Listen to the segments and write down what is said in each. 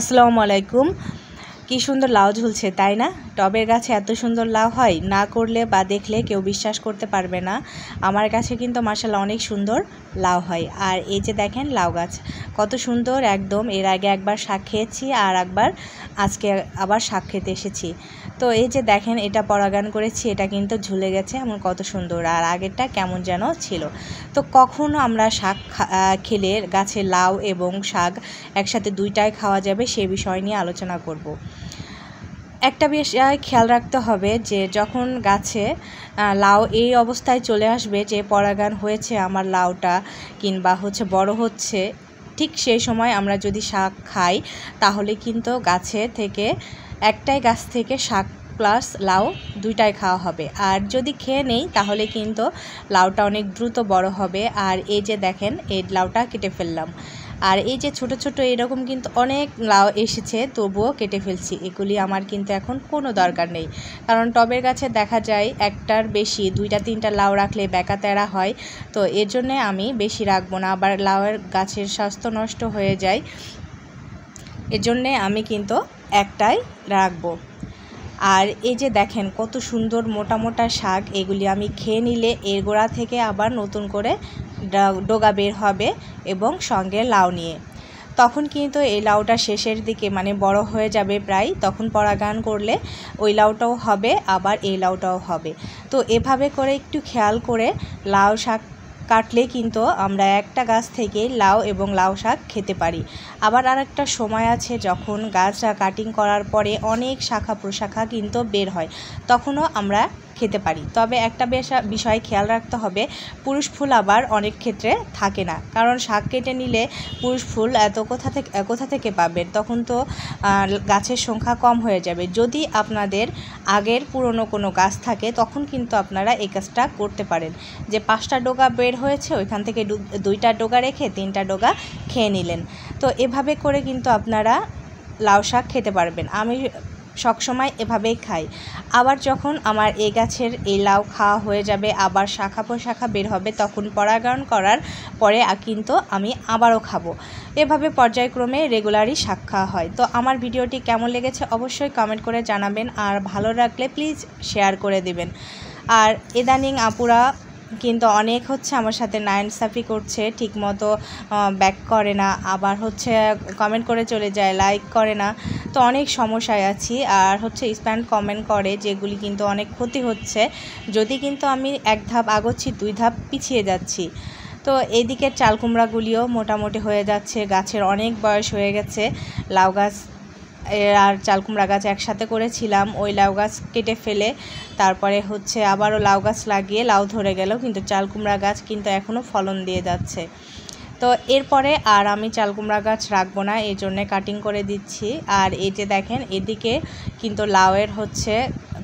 আসসালামু আলাইকুম। কি সুন্দর লাউ ঝুলছে তাই না? টবের গাছে এত সুন্দর লাউ হয়, না করলে বা দেখলে কেউ বিশ্বাস করতে পারবে না। আমার কাছে কিন্তু মাশাআল্লাহ অনেক সুন্দর লাউ হয়। আর এই যে দেখেন লাউ গাছ কত সুন্দর, একদম এর আগে একবার শাক খেয়েছি আর একবার আজকে আবার শাক খেতে এসেছি। তো এই যে দেখেন এটা পরাগান করেছি, এটা কিন্তু ঝুলে গেছে এমন কত সুন্দর, আর আগেরটা কেমন যেন ছিল। তো কখনো আমরা শাক খেলে গাছে লাউ এবং শাক একসাথে দুইটাই খাওয়া যাবে সে বিষয় নিয়ে আলোচনা করব। একটা বিষয় খেয়াল রাখতে হবে যে যখন গাছে লাউ এই অবস্থায় চলে আসবে যে পরাগান হয়েছে আমার লাউটা কিংবা বড় হচ্ছে, ঠিক সেই সময় আমরা যদি শাক খাই তাহলে কিন্তু গাছে থেকে একটাই গাছ থেকে শাক প্লাস লাউ দুইটাই খাওয়া হবে। আর যদি খেয়ে নেই তাহলে কিন্তু লাউটা অনেক দ্রুত বড় হবে। আর এই যে দেখেন এই লাউটা কেটে ফেললাম, আর এই যে ছোট ছোট এরকম কিন্তু অনেক লাউ এসেছে, তবুও কেটে ফেলছি। এগুলি আমার কিন্তু এখন কোনো দরকার নেই, কারণ টবের গাছে দেখা যায় একটার বেশি দুইটা তিনটা লাউ রাখলে বেকা তেরা হয়। তো এর জন্যে আমি বেশি রাখবো না, আবার লাউয়ের গাছের স্বাস্থ্য নষ্ট হয়ে যায়, এর জন্যে আমি কিন্তু একটাই রাখবো। আর এই যে দেখেন কত সুন্দর মোটা মোটা শাক, এগুলি আমি খেয়ে নিলে এর গোড়া থেকে আবার নতুন করে ডগা বের হবে এবং সঙ্গে লাউ নিয়ে। তখন কিন্তু এই লাউটা শেষের দিকে মানে বড় হয়ে যাবে প্রায়, তখন পরাগান করলে ওই লাউটাও হবে আবার এই লাউটাও হবে। তো এভাবে করে একটু খেয়াল করে লাউ শাক কাটলে কিন্তু আমরা একটা গাছ থেকে লাউ এবং লাউ শাক খেতে পারি। আবার আরেকটা সময় আছে যখন গাছটা কাটিং করার পরে অনেক শাখা প্রশাখা কিন্তু বের হয়, তখনও আমরা খেতে পারি। তবে একটা বিষয় খেয়াল রাখতে হবে, পুরুষ ফুল আবার অনেক ক্ষেত্রে থাকে না, কারণ শাক কেটে নিলে পুরুষ ফুল কোথা থেকে পাবেন, তখন তো গাছের সংখ্যা কম হয়ে যাবে। যদি আপনাদের আগের পুরনো কোনো গাছ থাকে তখন কিন্তু আপনারা এই কাজটা করতে পারেন, যে 5টা ডগা বের হয়েছে ওইখান থেকে 2টা ডগা রেখে 3টা ডগা খেয়ে নিলেন। তো এভাবে করে কিন্তু আপনারা লাউ শাক খেতে পারবেন। আমি সবসময় এভাবেই খাই। আবার যখন আমার এই গাছের এই লাউ খাওয়া হয়ে যাবে, আবার শাখা প্রশাখা বের হবে, তখন পরাগায়ন করার পরে কিন্তু আমি আবারও খাবো। এভাবে পর্যায়ক্রমে রেগুলারই শাক খাওয়া হয়। তো আমার ভিডিওটি কেমন লেগেছে অবশ্যই কমেন্ট করে জানাবেন, আর ভালো লাগলে প্লিজ শেয়ার করে দিবেন। আর ইদানিং আপুরা কিন্তু অনেক আমার সাথে নাইনসাফি করছে, ঠিকমতো ব্যাক করে না, আবার কমেন্ট করে চলে যায়, লাইক করে না। তো অনেক সমস্যায় আছি, আর স্প্যাম কমেন্ট করে, যেগুলি কিন্তু অনেক ক্ষতি হচ্ছে। যদি কিন্তু আমি এক ধাপ আgoচ্ছি 2 ধাপ পিছিয়ে যাচ্ছি। তো এইদিকে চাল কুমড়াগুলিও মোটামুটি হয়ে যাচ্ছে, গাছের অনেক বয়স হয়ে গেছে। লাউ গাছ আর চাল কুমড়া গাছ একসাথে করেছিলাম, ওই লাউ গাছ কেটে ফেলে তারপরে আবারও লাউ গাছ লাগিয়ে লাউ ধরে গেল, কিন্তু চাল কুমড়া গাছ কিন্তু এখনও ফলন দিয়ে যাচ্ছে। তো এরপরে আর আমি চাল কুমড়া গাছ রাখবো না, এই জন্যে কাটিং করে দিচ্ছি। আর এই যে দেখেন এদিকে কিন্তু লাউয়ের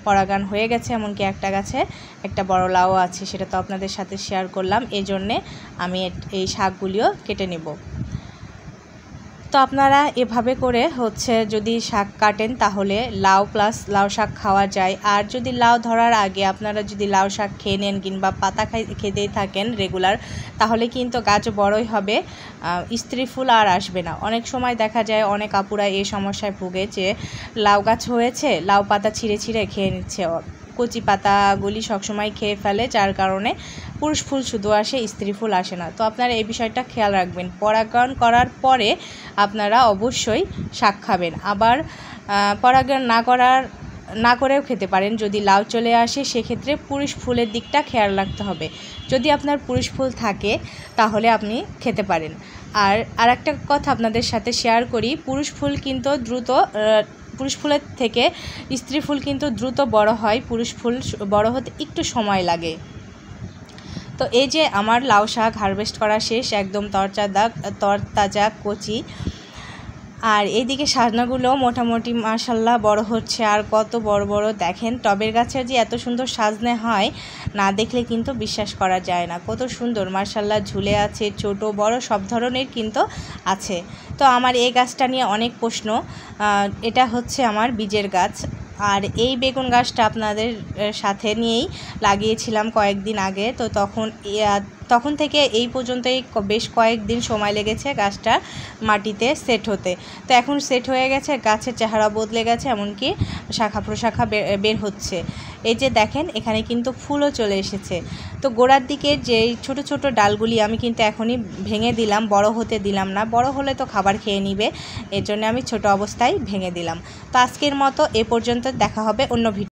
পরাগান হয়ে গেছে, এমনকি একটা গাছে একটা বড় লাউ আছে, সেটা তো আপনাদের সাথে শেয়ার করলাম। এই জন্যে আমি এই শাকগুলিও কেটে নেব। তো আপনারা এভাবে করে যদি শাক কাটেন তাহলে লাউ প্লাস লাউ শাক খাওয়া যায়। আর যদি লাউ ধরার আগে আপনারা যদি লাউ শাক খেয়ে নেন কিংবা পাতা খেতেই থাকেন রেগুলার, তাহলে কিন্তু গাছ বড়ই হবে, স্ত্রী ফুল আর আসবে না। অনেক সময় দেখা যায় অনেক আপুরা এই সমস্যায় ভুগে যে লাউ গাছ হয়েছে, লাউ পাতা ছিঁড়ে ছিঁড়ে খেয়ে নিচ্ছে, কচি পাতাগুলি সবসময় খেয়ে ফেলে, যার কারণে পুরুষ ফুল শুধু আসে, স্ত্রী ফুল আসে না। তো আপনারা এই বিষয়টা খেয়াল রাখবেন, পরাগায়ন করার পরে আপনারা অবশ্যই শাক খাবেন। আবার পরাগায়ন না করেও খেতে পারেন, যদি লাউ চলে আসে সেক্ষেত্রে পুরুষ ফুলের দিকটা খেয়াল রাখতে হবে। যদি আপনার পুরুষ ফুল থাকে তাহলে আপনি খেতে পারেন। আর একটা কথা আপনাদের সাথে শেয়ার করি, পুরুষ ফুলের থেকে স্ত্রী ফুল কিন্তু দ্রুত বড় হয়, পুরুষ ফুল বড় হতে একটু সময় লাগে। তো এই যে আমার লাউ শাক হারভেস্ট করা শেষ, একদম তরতাজা কচি। আর এইদিকে সাজনাগুলো মোটামুটি মাশাল্লাহ বড় হচ্ছে, আর কত বড় বড় দেখেন। টবের গাছের যে এত সুন্দর সাজনে হয়, না দেখলে কিন্তু বিশ্বাস করা যায় না। কত সুন্দর মাশাল্লাহ ঝুলে আছে, ছোট বড় সব ধরনের কিন্তু আছে। তো আমার এই গাছটা নিয়ে অনেক প্রশ্ন, এটা আমার বীজের গাছ। আর এই বেগুন গাছটা আপনাদের সাথে নিয়েই লাগিয়েছিলাম কয়েকদিন আগে। তো তখন তখন থেকে এই পর্যন্তই বেশ কয়েকদিন সময় লেগেছে গাছটা মাটিতে সেট হতে। তো এখন সেট হয়ে গেছে, গাছের চেহারা বদলে গেছে, এমনকি শাখা প্রশাখা বের হচ্ছে। এই যে দেখেন এখানে কিন্তু ফুলও চলে এসেছে। তো গোড়ার দিকে যে ছোট ছোট ডালগুলি আমি কিন্তু এখনই ভেঙে দিলাম, বড় হতে দিলাম না, বড় হলে তো খাবার খেয়ে নিবে, এর জন্য আমি ছোট অবস্থায় ভেঙে দিলাম। তো আজকের মতো এ পর্যন্ত, দেখা হবে অন্য ভিডিও।